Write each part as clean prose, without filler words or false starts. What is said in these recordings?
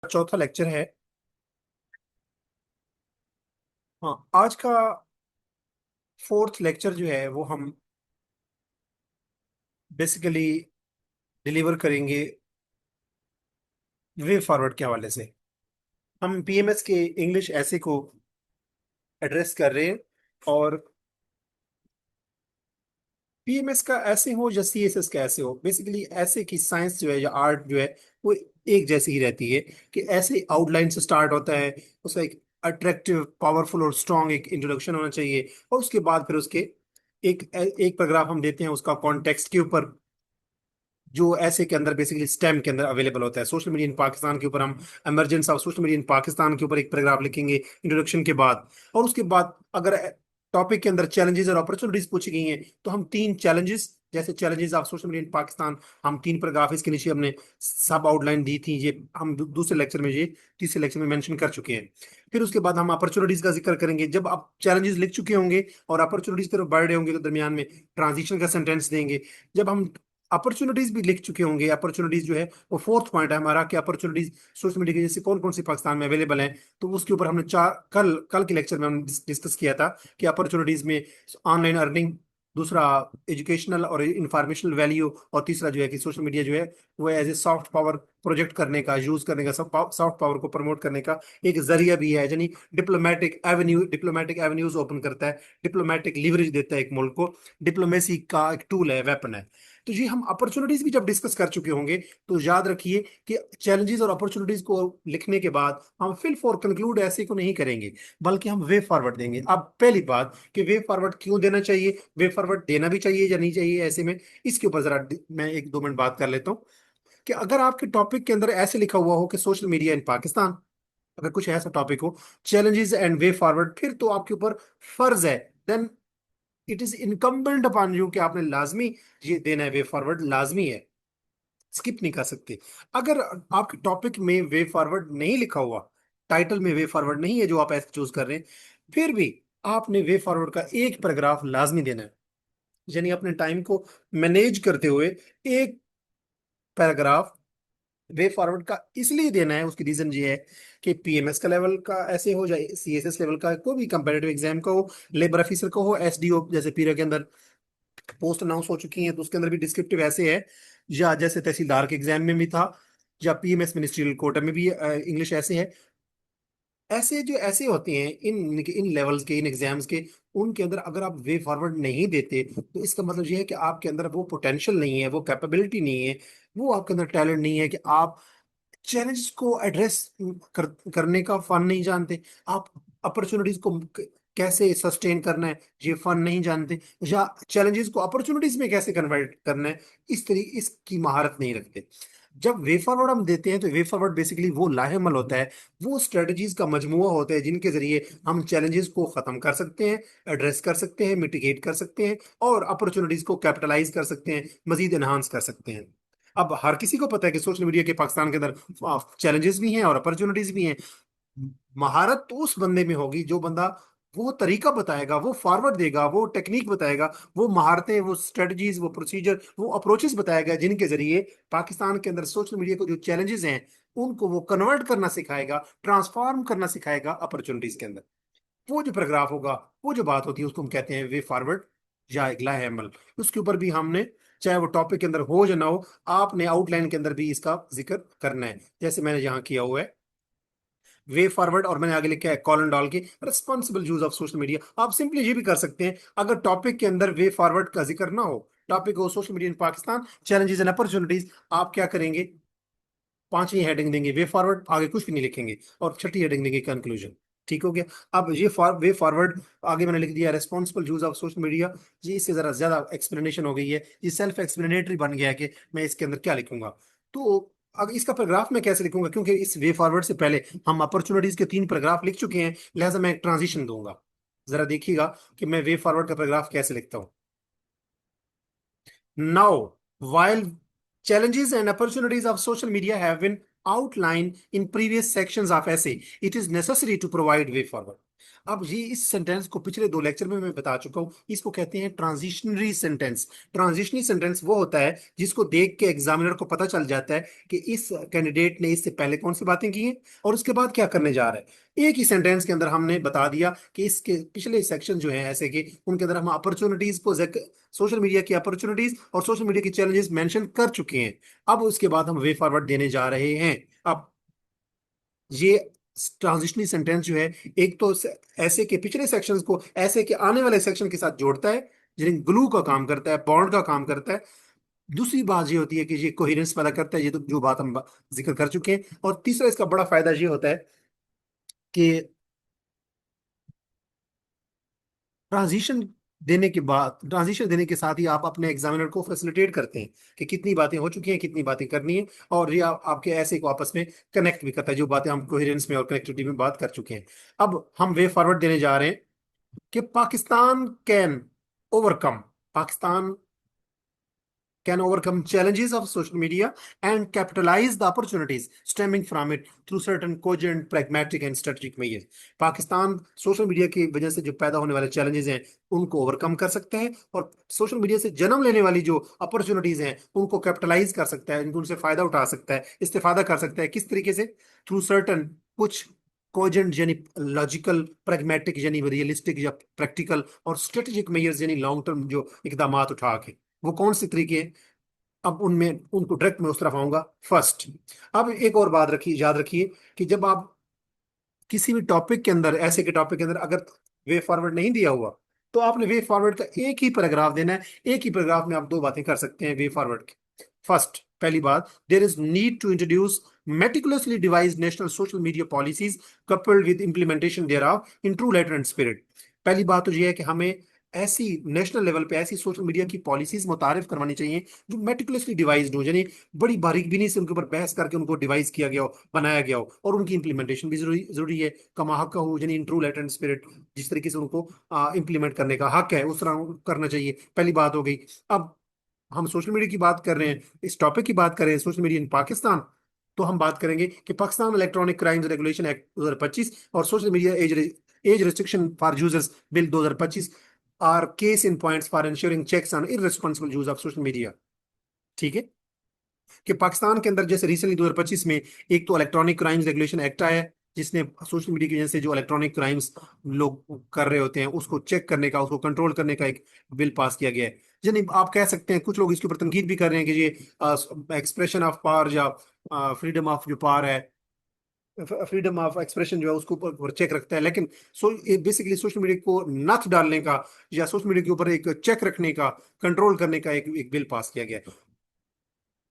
चौथा लेक्चर है। हाँ, आज का फोर्थ लेक्चर जो है वो हम बेसिकली डिलीवर करेंगे वे फॉरवर्ड के हवाले से। हम पीएमएस के इंग्लिश ऐसे को एड्रेस कर रहे हैं। और पीएमएस का ऐसे हो या सीएसएस का ऐसे हो, बेसिकली ऐसे की साइंस जो है या आर्ट जो है वो एक जैसी ही रहती है कि ऐसे आउटलाइन से स्टार्ट होता है। उसका एक अट्रैक्टिव, पावरफुल और स्ट्रॉन्ग एक इंट्रोडक्शन होना चाहिए, और उसके बाद फिर उसके एक एक पैराग्राफ हम देते हैं उसका कॉन्टेक्स्ट के ऊपर, जो ऐसे के अंदर बेसिकली स्टेम के अंदर अवेलेबल होता है। सोशल मीडिया इन पाकिस्तान के ऊपर हम emergence of social media in Pakistan के ऊपर एक पैराग्राफ लिखेंगे इंट्रोडक्शन के बाद। और उसके बाद अगर टॉपिक के अंदर चैलेंजेस और अपॉर्चुनिटीज पूछी गई हैं तो हम तीन चैलेंजेस, जैसे challenges of social media in Pakistan, हम तीन पैराग्राफ इसके नीचे हमने सब आउटलाइन दी थी। ये हम दूसरे लेक्चर में, ये तीसरे लेक्चर में मेंशन कर चुके हैं। फिर उसके बाद हम अपॉर्चुनिटीज का जिक्र करेंगे। जब आप चैलेंजेस लिख चुके होंगे और अपॉर्चुनिटीज की तरफ बढ़ रहे होंगे तो दरमियान में ट्रांजिशन का सेंटेंस देंगे। जब हम अपॉर्चुनिटीज भी लिख चुके होंगे, अपॉर्चुनिटीज जो है वो फोर्थ पॉइंट है हमारा कि अपॉर्चुनिटीज सोशल मीडिया की जैसे कौन कौन सी पाकिस्तान में अवेलेबल है, तो उसके ऊपर हमने चार कल कल के लेक्चर में हमने डिस्कस किया था कि अपॉर्चुनिटीज में ऑनलाइन अर्निंग, दूसरा एजुकेशनल और इंफॉर्मेशनल वैल्यू, और तीसरा जो है कि सोशल मीडिया जो है वो as a soft power project करने का, यूज करने का, सॉफ्ट पावर को प्रमोट करने का एक जरिया भी है। यानी डिप्लोमेटिक एवेन्यूज ओपन करता है, डिप्लोमेटिक लिवरेज देता है एक मुल्क को, डिप्लोमेसी का एक टूल है, वेपन है। तो ये हम अपॉर्चुनिटीज भी जब डिस्कस कर चुके होंगे तो याद रखिए कि चैलेंजेस और अपॉर्चुनिटीज को लिखने के बाद हम फिल फॉर कंक्लूड ऐसे को नहीं करेंगे, बल्कि हम वे फॉरवर्ड देंगे। अब पहली बात कि वे फॉरवर्ड क्यों देना चाहिए, वे फॉरवर्ड देना भी चाहिए या नहीं चाहिए, ऐसे में इसके ऊपर जरा मैं एक दो मिनट बात कर लेता हूँ। कि अगर आपके टॉपिक के अंदर ऐसे लिखा हुआ हो कि सोशल मीडिया इन पाकिस्तान, अगर कुछ ऐसा टॉपिक हो, चैलेंजेस एंड वे फॉरवर्ड, फिर तो आपके ऊपर फर्ज है, then it is incumbent upon you कि आपने लाजमी ये देना है, वे फॉरवर्ड लाजमी है, स्किप नहीं कर सकते। अगर आपके टॉपिक में वे फॉरवर्ड नहीं लिखा हुआ, टाइटल में वे फॉरवर्ड नहीं है जो आप ऐसे चूज कर रहे हैं, फिर भी आपने वे फॉरवर्ड का एक पैराग्राफ लाजमी देना है। यानी अपने टाइम को मैनेज करते हुए एक पैराग्राफ वे फॉरवर्ड का इसलिए देना है, उसकी रीजन ये है कि पीएमएस का लेवल का ऐसे हो, जाए सीएसएस लेवल का, कोई भी कंपेटिटिव एग्जाम का हो, लेबर ऑफिसर का हो, एसडीओ जैसे पीरियड के अंदर पोस्ट अनाउंस हो चुकी हैं तो उसके अंदर भी डिस्क्रिप्टिव ऐसे है, या जैसे तहसीलदार के एग्जाम में भी था, या पीएमएस मिनिस्ट्रियल कोटा में भी इंग्लिश ऐसे है। ऐसे जो ऐसे होते हैं इन इन लेवल्स के, इन एग्जाम्स के, उनके अंदर अगर आप वे फॉरवर्ड नहीं देते तो इसका मतलब ये है कि आपके अंदर वो पोटेंशियल नहीं है, वो कैपेबिलिटी नहीं है, वो आपके अंदर टैलेंट नहीं है कि आप चैलेंज को एड्रेस करने का फन नहीं जानते, आप अपॉर्चुनिटीज को कैसे सस्टेन करना है ये फन नहीं जानते, या चैलेंजेस को अपॉर्चुनिटीज में कैसे कन्वर्ट करना है इसकी महारत नहीं रखते। जब वे फॉरवर्ड हम देते हैं तो वे फॉरवर्ड बेसिकली वो लाहेमल होता है, वो स्ट्रेटजीज का मजमुआ होता है जिनके जरिए हम चैलेंजेस को खत्म कर सकते हैं, एड्रेस कर सकते हैं, मिटिगेट कर सकते हैं, और अपॉर्चुनिटीज को कैपिटलाइज कर सकते हैं, मजीद एनहांस कर सकते हैं। अब हर किसी को पता है कि सोशल मीडिया के पाकिस्तान के अंदर चैलेंजेस भी हैं और अपॉर्चुनिटीज भी हैं। महारत तो उस बंदे में होगी जो बंदा वो तरीका बताएगा, वो फॉरवर्ड देगा, वो टेक्निक बताएगा, वो महारतें, वो स्ट्रेटजीज, वो प्रोसीजर, वो अप्रोचेस बताएगा जिनके जरिए पाकिस्तान के अंदर सोशल मीडिया को जो चैलेंजेस हैं उनको वो कन्वर्ट करना सिखाएगा, ट्रांसफॉर्म करना सिखाएगा अपॉर्चुनिटीज के अंदर। वो जो पैराग्राफ होगा, वो जो बात होती है उसको हम कहते हैं वे फॉरवर्ड या इगला है अमल। उसके ऊपर भी हमने, चाहे वो टॉपिक के अंदर हो या ना हो, आपने आउटलाइन के अंदर भी इसका जिक्र करना है, जैसे मैंने यहाँ किया हुआ है वे फॉरवर्ड, और मैंने आगे लिखा है कॉलन डाल के responsible use of social media. आप सिंपली ये भी कर सकते हैं, अगर टॉपिक के अंदर वे फॉरवर्ड का जिक्र ना हो, टॉपिक हो social media in Pakistan, challenges and opportunities, आप क्या करेंगे, पांचवी हेडिंग देंगे वे फॉरवर्ड, आगे कुछ भी नहीं लिखेंगे, और छठी हेडिंग देंगे कंक्लूजन। ठीक हो गया। अब ये वे फॉरवर्ड आगे मैंने लिख दिया responsible use of social media. ये इससे जरा ज्यादा एक्सप्लेनेशन हो गई है, ये सेल्फ एक्सप्लेनेटरी बन गया है कि मैं इसके अंदर क्या लिखूंगा। तो अब इसका पैराग्राफ मैं कैसे लिखूंगा, क्योंकि इस वे फॉरवर्ड से पहले हम अपॉर्चुनिटीज के तीन पैराग्राफ लिख चुके हैं, लिहाजा मैं एक ट्रांजिशन दूंगा। जरा देखिएगा कि मैं वे फॉरवर्ड का पैराग्राफ कैसे लिखता हूँ। Now, while challenges and opportunities of social media have been outlined in previous sections of essay, it is necessary to provide way forward. अब ये इस सेंटेंस को पिछले दो लेक्चर में मैं बता चुका हूं, इसको कहते हैं ट्रांजिशनरी सेंटेंस। ट्रांजिशनरी सेंटेंस वो होता है जिसको देख के एग्जामिनर को पता चल जाता है कि इस कैंडिडेट ने इससे पहले कौन सी बातें की हैं और उसके बाद क्या करने जा रहा है। एक ही सेंटेंस के अंदर हमने बता दिया कि इसके पिछले सेक्शन जो है ऐसे के, उनके अंदर हम अपॉर्चुनिटीज को, सोशल मीडिया की अपॉर्चुनिटीज और सोशल मीडिया की चैलेंजेस मेंशन कर चुके हैं। अब उसके बाद हम वे फॉरवर्ड देने जा रहे हैं। अब ये ट्रांजिशनरी सेंटेंस जो है, एक तो ऐसे के पिछले सेक्शंस को ऐसे के आने वाले सेक्शन के साथ जोड़ता है, जिन्हें ग्लू का काम करता है, बॉन्ड का काम करता है। दूसरी बात ये होती है कि ये कोहेरेंस पैदा करता है, ये तो जो बात हम जिक्र कर चुके हैं। और तीसरा इसका बड़ा फायदा ये होता है कि ट्रांजिशन ट्रांजिशन देने के साथ ही आप अपने एग्जामिनर को फैसिलिटेट करते हैं कि कितनी बातें हो चुकी हैं, कितनी बातें करनी है। और ये आपके ऐसे को आपस में कनेक्ट भी करता है, जो बातें हम कोहेरेंस में और कनेक्टिविटी में बात कर चुके हैं। अब हम वे फॉरवर्ड देने जा रहे हैं कि Pakistan can overcome Pakistan can overcome challenges of social media and capitalize the opportunities stemming from it through certain cogent, pragmatic and strategic measures। Pakistan social media की वजह से जो पैदा होने वाले चैलेंजेस हैं उनको ओवरकम कर सकते हैं, और सोशल मीडिया से जन्म लेने वाली जो अपॉर्चुनिटीज हैं उनको कैपिटलाइज कर सकता है, उनसे फायदा उठा सकता है, इस्तेफादा कर सकता है। किस तरीके से? थ्रू सर्टन कुछ कोजेंट यानी लॉजिकल, प्रैग्मेटिक यानी रियलिस्टिक या प्रैक्टिकल, और स्ट्रेटेजिक मेजर्स यानी लॉन्ग टर्म जो इकदाम उठा के। वो कौन से तरीके हैं? अब उनमें उनको डायरेक्ट मैं उस तरफ आऊंगा। फर्स्ट, अब एक और बात रखिए, याद रखिए कि जब आप किसी भी टॉपिक के अंदर, ऐसे के टॉपिक के अंदर अगर वे फॉरवर्ड नहीं दिया हुआ, तो आपने वे फॉरवर्ड का एक ही पैराग्राफ देना है। एक ही पैराग्राफ में आप दो बातें कर सकते हैं वे फॉरवर्ड की। फर्स्ट, पहली बात, there is need to introduce meticulously devised national social media policies coupled with implementation thereof in true letter and spirit। पहली बात तो यह है कि हमें ऐसी नेशनल लेवल पे ऐसी सोशल मीडिया की पॉलिसीज मुतारिफ करवानी चाहिए जो मेटिकुलसली डिवाइस्ड हो, यानी बड़ी बारीकबीनी से उनके ऊपर बहस करके उनको डिवाइस किया गया हो, बनाया गया हो, और उनकी इंप्लीमेंटेशन भी जरूरी है। कमा हक का हो, यानी in true letter and spirit, जिस तरीके से उनको इंप्लीमेंट करने का हक है उस तरह करना चाहिए। पहली बात हो गई। अब हम सोशल मीडिया की बात कर रहे हैं, इस टॉपिक की बात कर रहे हैं, सोशल मीडिया इन पाकिस्तान, तो हम बात करेंगे कि Pakistan electronic crimes regulation act 2025 और social media age restriction for users bill 2025 are case in points for ensuring checks on irresponsible use of social media. ठीक है, कि पाकिस्तान के अंदर जैसे रिसेंटली 2025 में एक तो इलेक्ट्रॉनिक क्राइम्स रेगुलेशन एक्ट आया है, जिसने सोशल मीडिया की वजह से जो इलेक्ट्रॉनिक क्राइम्स लोग कर रहे होते हैं उसको चेक करने का, उसको कंट्रोल करने का एक बिल पास किया गया है। यानी आप कह सकते हैं, कुछ लोग इसके ऊपर तनकीद भी कर रहे हैं कि ये एक्सप्रेशन ऑफ पावर या फ्रीडम ऑफ जो पावर है, फ्रीडम ऑफ एक्सप्रेशन जो है उसको ऊपर चेक रखता है। लेकिन बेसिकली सोशल मीडिया को नथ डालने का या सोशल मीडिया के ऊपर एक चेक रखने का, कंट्रोल करने का एक बिल पास किया गया है,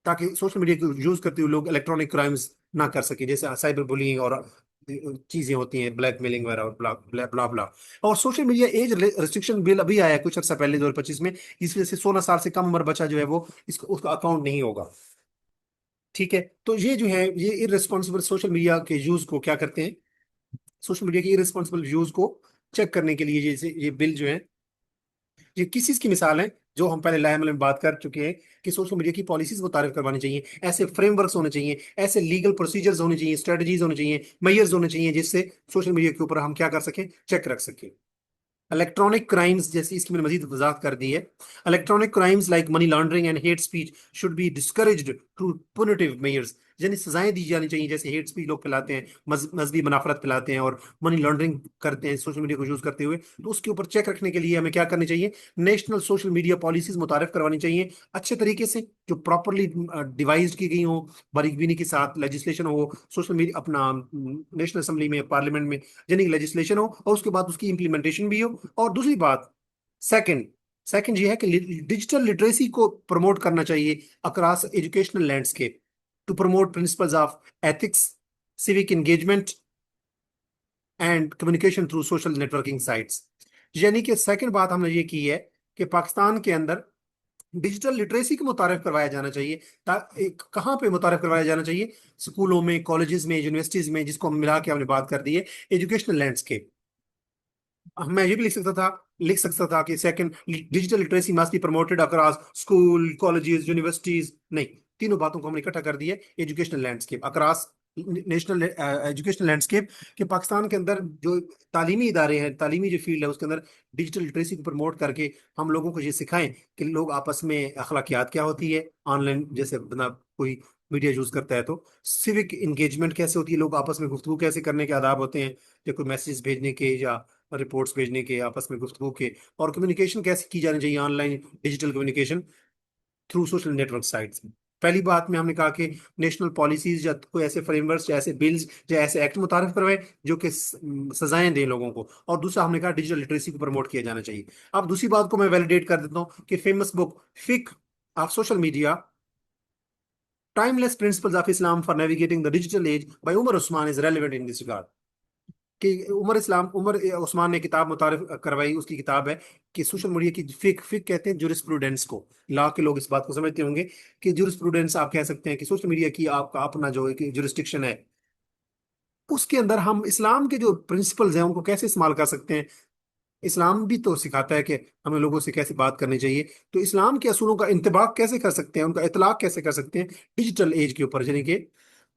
ताकि सोशल मीडिया को यूज करते हुए लोग इलेक्ट्रॉनिक क्राइम्स ना कर सके, जैसे साइबर बुलिंग और चीजें होती हैं, ब्लैकमेलिंग वगैरह और ब्ला ब्ला ब्ला ब्ला। और social media age restriction bill अभी आया है कुछ अर्सा पहले 2025 में, इस वजह से 16 साल से कम उम्र बच्चा जो है वो इसको उसका अकाउंट नहीं होगा। ठीक है, तो ये जो है ये इररिस्पॉन्सिबल सोशल मीडिया के यूज को क्या करते हैं, सोशल मीडिया के इररिस्पॉन्सिबल यूज को चेक करने के लिए जैसे ये बिल जो है, ये किस चीज की मिसाल है जो हम पहले लाइमल में बात कर चुके हैं कि सोशल मीडिया की पॉलिसीज मुतारिफ करवानी चाहिए, ऐसे फ्रेमवर्क्स होने चाहिए, ऐसे लीगल प्रोसीजर्स होने चाहिए, स्ट्रेटजीज होने चाहिए, मेयर्स होने चाहिए, जिससे सोशल मीडिया के ऊपर हम क्या कर सकें, चेक रख सकें। इलेक्ट्रॉनिक क्राइम्स जैसे इसकी मैंने मजीद वजाहत कर दी है। Electronic crimes like money laundering and hate speech should be discouraged through punitive measures. यानी सजाएं दी जानी चाहिए, जैसे हेट स्पीच लोग फैलाते हैं, मजहबी मुनाफरत फैलाते हैं और मनी लॉन्ड्रिंग करते हैं सोशल मीडिया को यूज करते हुए, तो उसके ऊपर चेक रखने के लिए हमें क्या करनी चाहिए, नेशनल सोशल मीडिया पॉलिसीज मुतारिफ करवानी चाहिए अच्छे तरीके से, जो प्रॉपरली डिवाइस्ड की गई हो, बारीकबीनी के साथ लेजिस्लेशन हो, सोशल मीडिया अपना नेशनल असेंबली में, पार्लियामेंट में यानी लेजिस्लेशन हो, और उसके बाद उसकी इंप्लीमेंटेशन भी हो। और दूसरी बात, सेकंड सेकंड ये है कि डिजिटल लिटरेसी को प्रमोट करना चाहिए across educational landscape to promote principles of ethics, civic engagement and communication through social networking sites. यानी कि सेकंड बात हमने ये की है कि पाकिस्तान के अंदर डिजिटल लिटरेसी को मुतारिफ करवाया जाना चाहिए। कहाँ पे मुतारिफ करवाया जाना चाहिए? स्कूलों में, कॉलेजेस में, यूनिवर्सिटीज में, जिसको हम मिला के हमने बात कर दी है एजुकेशनल लैंडस्केप। मैं ये भी लिख सकता था कि second, digital literacy must be promoted across school, colleges, universities. नहीं, तीनों बातों को हमने इकट्ठा कर दिया, educational landscape across national educational landscape, कि पाकिस्तान के अंदर जो तालीमी इदारे हैं, तालीमी जो फील्ड है उसके अंदर डिजिटल लिटरेसी को प्रमोट करके हम लोगों को ये सिखाएं कि लोग आपस में अखलाकियात क्या होती है ऑनलाइन, जैसे बंदा कोई मीडिया यूज करता है तो सिविक इंगेजमेंट कैसे होती है, लोग आपस में गुफ्तगू कैसे करने के आदाब होते हैं, या कोई मैसेज भेजने के या रिपोर्ट्स भेजने के, आपस में गुफ्तगू के, और कम्युनिकेशन कैसे की जानी चाहिए online digital communication through social network sites. पहली बात में हमने कहा कि नेशनल पॉलिसीज या कोई ऐसे फ्रेमवर्क या ऐसे बिल्स या ऐसे एक्ट मुतारिफ करवाए जो कि सजाएं दें लोगों को, और दूसरा हमने कहा डिजिटल लिटरेसी को प्रमोट किया जाना चाहिए। अब दूसरी बात को मैं वैलिडेट कर देता हूँ कि फेमस बुक फिक of social media, timeless principles of Islam for navigating the digital age by Umar Usman is relevant in this regard. कि उमर उस्मान ने किताब मुतारिफ करवाई, उसकी किताब है कि सोशल मीडिया की फिक, फिक कहते हैं जुरिस्प्रूडेंस को, लॉ के लोग इस बात को समझते होंगे कि जुरिस्प्रूडेंस आप कह सकते हैं कि सोशल मीडिया की आपका अपना जो जुरिस्डिक्शन है, उसके अंदर हम इस्लाम के जो प्रिंसिपल्स हैं उनको कैसे इस्तेमाल कर सकते हैं। इस्लाम भी तो सिखाता है कि हमें लोगों से कैसे बात करनी चाहिए, तो इस्लाम के असूलों का इंतबाक कैसे कर सकते हैं, उनका इतलाक कैसे कर सकते हैं डिजिटल एज के ऊपर, यानी कि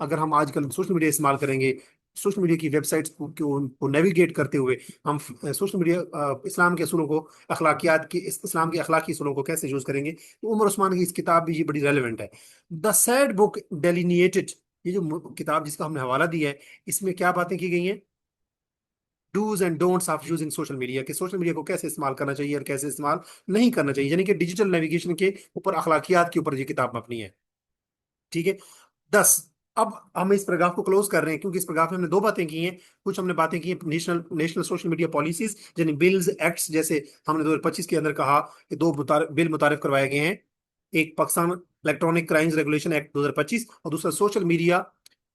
अगर हम आजकल सोशल मीडिया इस्तेमाल करेंगे, सोशल मीडिया की वेबसाइट्स को नेविगेट करते हुए हम सोशल मीडिया इस्लाम के असूलों को, अखलाकियात की इस्लाम के अखलाकी असूलों को कैसे यूज करेंगे, तो उमर उस्मान की इस किताब भी ये बड़ी रेलिवेंट है। द सैड बुक डेलिनिएटेड, ये जो किताब जिसका हमने हवाला दिया है, इसमें क्या बातें की गई हैं, dos and don'ts of using social media, कि सोशल मीडिया को कैसे इस्तेमाल करना चाहिए और कैसे इस्तेमाल नहीं करना चाहिए, यानी कि डिजिटल नेविगेशन के ऊपर, अखलाकियात के ऊपर ये किताब मबनी है। ठीक है। 10, अब हम इस पैराग्राफ को क्लोज कर रहे हैं क्योंकि इस पैराग्राफ में हमने दो बातें की हैं। कुछ हमने बातें की national national social media policies यानी बिल्स एक्ट्स, जैसे हमने 2025 के अंदर कहा कि दो बिल मुतारिफ करवाए गए हैं, एक Pakistan electronic crimes regulation act 2025 और दूसरा सोशल मीडिया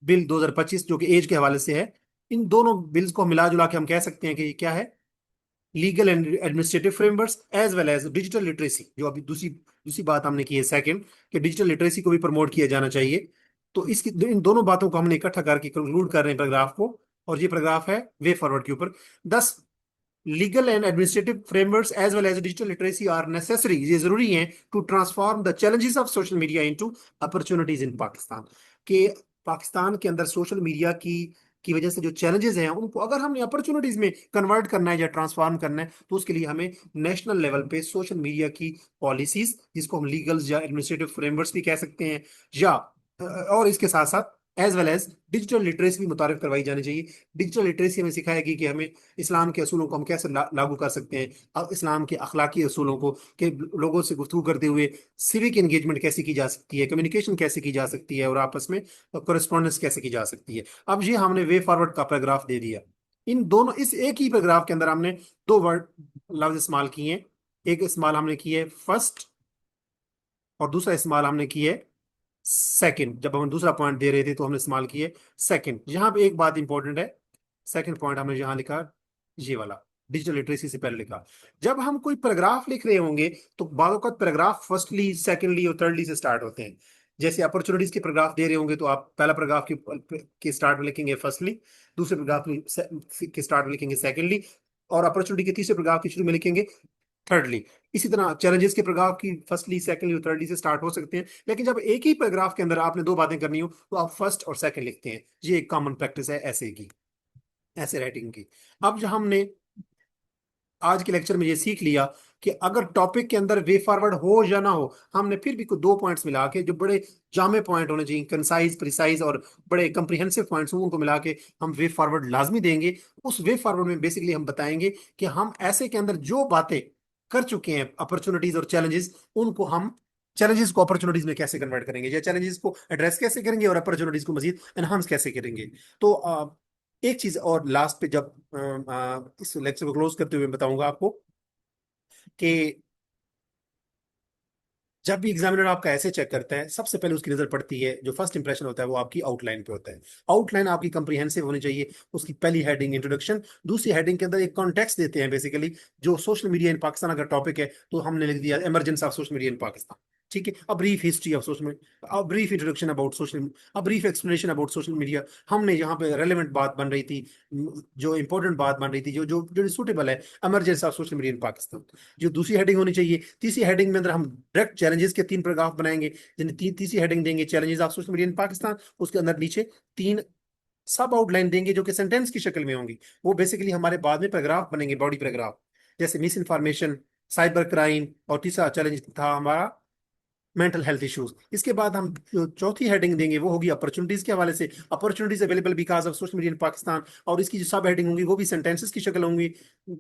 बिल 2025 जो कि एज के हवाले से है। इन दोनों बिल्स को मिला जुला के हम कह सकते हैं कि ये क्या है, legal and administrative frameworks as well as digital literacy, जो अभी दूसरी दूसरी बात हमने की है सेकंड, कि डिजिटल लिटरेसी को भी प्रमोट किया जाना चाहिए। तो इसकी इन दोनों बातों को हमने इकट्ठा करके कंक्लूड कर रहे हैं पैराग्राफ को, और ये पैराग्राफ है वे फॉरवर्ड के ऊपर। 10, legal and administrative frameworks as well as digital literacy are necessary, ये जरूरी है to transform the challenges of social media into opportunities in Pakistan, के पाकिस्तान के अंदर सोशल मीडिया की वजह से जो चैलेंजेस हैं उनको अगर हमने अपॉर्चुनिटीज में कन्वर्ट करना है या ट्रांसफॉर्म करना है, तो उसके लिए हमें नेशनल लेवल पे सोशल मीडिया की पॉलिसीज, जिसको हम लीगल या एडमिनिस्ट्रेटिव फ्रेमवर्क्स भी कह सकते हैं, या और इसके साथ साथ as well as digital literacy भी मुतारिफ करवाई जानी चाहिए। डिजिटल लिटरेसी हमें सिखाएगी कि हमें इस्लाम के असूलों को हम कैसे लागू कर सकते हैं, और इस्लाम के अखलाकी असूलों को, कि लोगों से गुफ्तगू करते हुए सिविक एंगेजमेंट कैसे की जा सकती है, कम्युनिकेशन कैसे की जा सकती है, और आपस में कोरिस्पॉन्डेंस कैसे की जा सकती है। अब ये हमने वे फॉरवर्ड का पैराग्राफ दे दिया। इन दोनों, इस एक ही पैराग्राफ के अंदर हमने दो वर्ड लफ्ज इस्तेमाल किए हैं, एक इस्तेमाल हमने की है फर्स्ट और दूसरा इस्तेमाल हमने की है सेकंड। जब हम दूसरा पॉइंट दे रहे थे तो हमने इस्तेमाल किए सेकंड। यहां पे एक बात इंपॉर्टेंट है, सेकंड पॉइंट हमने यहां लिखा ये वाला, डिजिटल लिटरेसी से पहले लिखा। जब हम कोई पैराग्राफ लिख रहे होंगे तो बाज़ औक़ात पैराग्राफ फर्स्टली, सेकंडली और थर्डली से स्टार्ट होते हैं। जैसे अपॉर्चुनिटीज के पैराग्राफ दे रहे होंगे तो आप पहला पैराग्राफ के स्टार्ट में लिखेंगे फर्स्टली, दूसरे पैराग्राफ के स्टार्ट में लिखेंगे सेकंडली, और अपॉर्चुनिटी के तीसरे पैराग्राफ के शुरू में लिखेंगे थर्डली। इसी तरह चैलेंजेस के पैराग्राफ की फर्स्टली, सेकंडली और थर्डली से स्टार्ट हो सकते हैं, लेकिन जब एक ही पैराग्राफ के अंदर आपने दो बातें करनी हो तो आप फर्स्ट और सेकंड लिखते हैं। ये एक कॉमन प्रैक्टिस है ऐसे की, ऐसे राइटिंग की। अब जो हमने आज के लेक्चर में ये सीख लिया कि अगर टॉपिक के अंदर वे फॉरवर्ड हो या ना हो, हमने फिर भी कुछ दो पॉइंट्स मिला के, जो बड़े जामे पॉइंट होने चाहिए, कंसाइज, प्रिसाइज और बड़े कंप्रिहेंसिव पॉइंट्स, उनको मिला के हम वे फॉरवर्ड लाजमी देंगे। उस वे फॉरवर्ड में बेसिकली हम बताएंगे कि हम ऐसे के अंदर जो बातें कर चुके हैं, अपॉर्चुनिटीज और चैलेंजेस, उनको हम चैलेंजेस को अपॉर्चुनिटीज में कैसे कन्वर्ट करेंगे, या चैलेंजेस को एड्रेस कैसे करेंगे और अपॉर्चुनिटीज को मजीद एनहांस कैसे करेंगे। तो एक चीज और लास्ट पे, जब इस लेक्चर को क्लोज करते हुए बताऊंगा आपको कि जब भी एग्जामिनर आपका ऐसे चेक करता है, सबसे पहले उसकी नजर पड़ती है, जो फर्स्ट इंप्रेशन होता है वो आपकी आउटलाइन पे होता है। आउटलाइन आपकी कंप्रीहेंसिव होनी चाहिए। उसकी पहली हेडिंग इंट्रोडक्शन, दूसरी हेडिंग के अंदर एक कॉन्टेक्स्ट देते हैं बेसिकली, जो सोशल मीडिया इन पाकिस्तान अगर टॉपिक है तो हमने लिख दिया emergence of social media in Pakistan. ठीक है, a brief history of social, a brief introduction about social, a brief explanation about social media. हमने यहाँ पे रेलेवेंट बात बन रही थी, जो इंपॉर्टेंट बात बन रही थी, जो जो जो सूटेबल है, emergency of social media in Pakistan. जो दूसरी हेडिंग होनी चाहिए, तीसरी हेडिंग में अंदर हम डायरेक्ट चैलेंजेस के 3 पैराग्राफ बनाएंगे, जिन्हें तीसरी हेडिंग देंगे challenges of social media in Pakistan. उसके अंदर नीचे 3 सब आउटलाइन देंगे जो कि सेंटेंस की शक्ल में होंगी। वो बेसिकली हमारे बाद में पैराग्राफ बनेंगे, बॉडी पैराग्राफ, जैसे मिस इन्फॉर्मेशन, साइबर क्राइम, और तीसरा चैलेंज था हमारा मेंटल हेल्थ इश्यूज। इसके बाद हम जो चौथी हेडिंग देंगे वो होगी अपॉर्चुनिटीज के हवाले से, opportunities available because of social media in Pakistan. और इसकी जो सब हेडिंग होंगी वो भी सेंटेंसेस की शक्ल होंगी,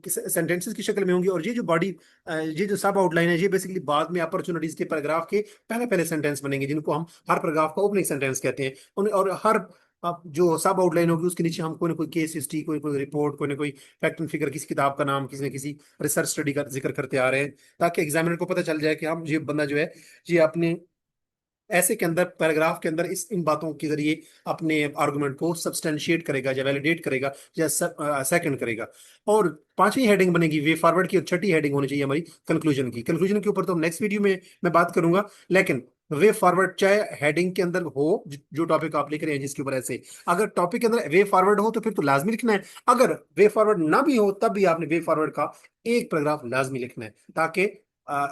सेंटेंसेस की शक्ल में होंगी। और ये जो बॉडी, ये जो सब आउटलाइन है, ये बेसिकली बाद में अपॉर्चुनिटीज के पैराग्राफ के पहले पहले सेंटेंस बनेंगे, जिनको हम हर पैराग्राफ का ओपनिंग सेंटेंस कहते हैं। और हर अब जो सब आउटलाइन होगी उसके नीचे हम कोई ना कोई केस हिस्ट्री, कोई कोई रिपोर्ट, कोई ना कोई फैक्ट एंड फिगर, किसी किताब का नाम, किसी न किसी रिसर्च स्टडी का जिक्र करते आ रहे हैं, ताकि एग्जामिनर को पता चल जाए कि हम, ये बंदा जो है, ये अपने ऐसे के अंदर, पैराग्राफ के अंदर इस इन बातों के जरिए अपने आर्गुमेंट को सब्सटेंशिएट करेगा या वैलिडेट करेगा या सेकंड करेगा। और पांचवी हेडिंग बनेगी वे फॉरवर्ड की, और छठी हेडिंग होनी चाहिए हमारी कंक्लूजन की। कंक्लूजन के ऊपर तो नेक्स्ट वीडियो में मैं बात करूंगा, लेकिन वे फॉरवर्ड चाहे हेडिंग के अंदर हो, जो टॉपिक आप लेकर आए जिसके ऊपर, ऐसे अगर टॉपिक के अंदर वे फॉरवर्ड हो तो फिर तो लाजमी लिखना है। अगर वे फॉरवर्ड ना भी हो तब भी आपने वे फॉरवर्ड का एक पैराग्राफ लाजमी लिखना है, ताकि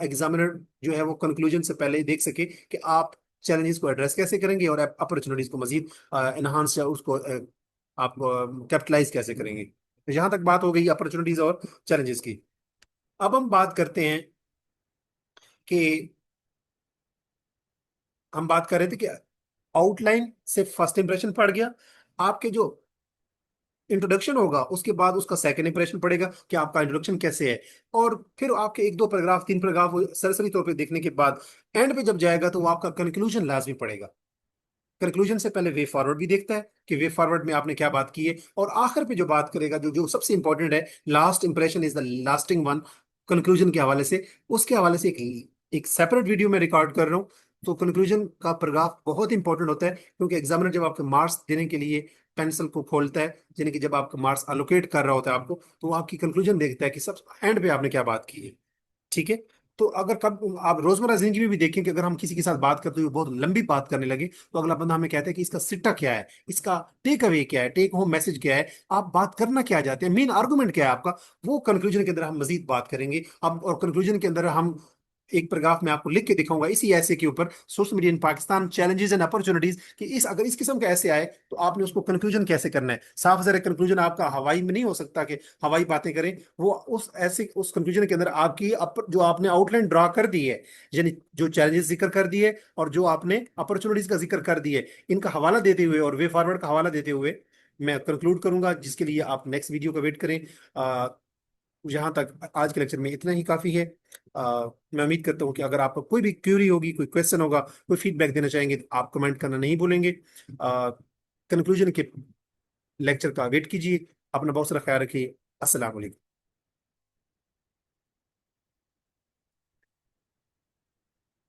एग्जामिनर जो है वो कंक्लूजन से पहले ही देख सके कि आप चैलेंजेस को एड्रेस कैसे करेंगे और अपॉर्चुनिटीज को मजीद एनहांस या उसको आप कैपिटलाइज कैसे करेंगे। तो यहाँ तक बात हो गई अपॉर्चुनिटीज और चैलेंजेस की। अब हम बात करते हैं कि, हम बात कर रहे थे कि आउटलाइन से फर्स्ट इंप्रेशन पड़ गया, आपके जो इंट्रोडक्शन होगा उसके बाद उसका सेकंड इंप्रेशन पड़ेगा कि आपका इंट्रोडक्शन कैसे है। और फिर आपके एक दो पैराग्राफ, 3 पैराग्राफ सरसरी तौर पे देखने के बाद एंड पे जब जाएगा तो वो आपका कंक्लूजन लाजमी पड़ेगा। कंक्लूजन से पहले वे फॉरवर्ड भी देखता है कि वे फॉरवर्ड में आपने क्या बात की है, और आखिर पे जो बात करेगा, जो जो सबसे इंपॉर्टेंट है, last impression is the lasting one, conclusion के हवाले से, उसके हवाले से एक सेपरेट वीडियो में रिकॉर्ड कर रहा हूँ। तो कंक्लूजन का पैराग्राफ बहुत इंपॉर्टेंट होता है, क्योंकि एग्जामिनर जब आपके मार्क्स देने के लिए पेंसिल को खोलता है, यानी कि जब आपका मार्क्स अलोकेट कर रहा होता है आपको, तो वो आपकी कंक्लूजन देखता है कि सब एंड पे आपने क्या बात की है। ठीक है। तो अगर कब आप रोजमर्रा जिंदगी में भी देखें कि अगर हम किसी के साथ बात करते हुए बहुत लंबी बात करने लगे, तो अगला बंदा हमें कहता है कि इसका सिट्टा क्या है, इसका टेक अवे क्या है, टेक होम मैसेज क्या है, आप बात करना क्या चाहते हैं, मेन आर्गुमेंट क्या है आपका। वो कंक्लूजन के अंदर हम मजीद बात करेंगे अब। और कंक्लूजन के अंदर हम एक पैराग्राफ में आपको लिख के दिखाऊंगा इसी ऐसे के ऊपर, social media in Pakistan challenges and opportunities, कि इस अगर इस किस्म का ऐसे आए तो आपने उसको कंक्लूजन कैसे करना है। साफ जरा कंक्लूजन आपका हवाई में नहीं हो सकता कि हवाई बातें करें। वो उस ऐसे उस कंक्लूजन के अंदर आपकी जो आपने आउटलाइन ड्रा कर दी है, यानी जो चैलेंजेस जिक्र कर दिए और जो आपने अपॉर्चुनिटीज का जिक्र कर दिए, इनका हवाला देते हुए और वे फॉरवर्ड का हवाला देते हुए मैं कंक्लूड करूंगा, जिसके लिए आप नेक्स्ट वीडियो का वेट करें। यहाँ तक आज के लेक्चर में इतना ही काफी है। मैं उम्मीद करता हूँ कि अगर आपको कोई भी क्यूरी होगी, कोई क्वेश्चन होगा, कोई फीडबैक देना चाहेंगे, तो आप कमेंट करना नहीं भूलेंगे। कंक्लूजन के लेक्चर का वेट कीजिए। अपना बहुत सारा ख्याल रखिए। अस्सलाम वालेकुम।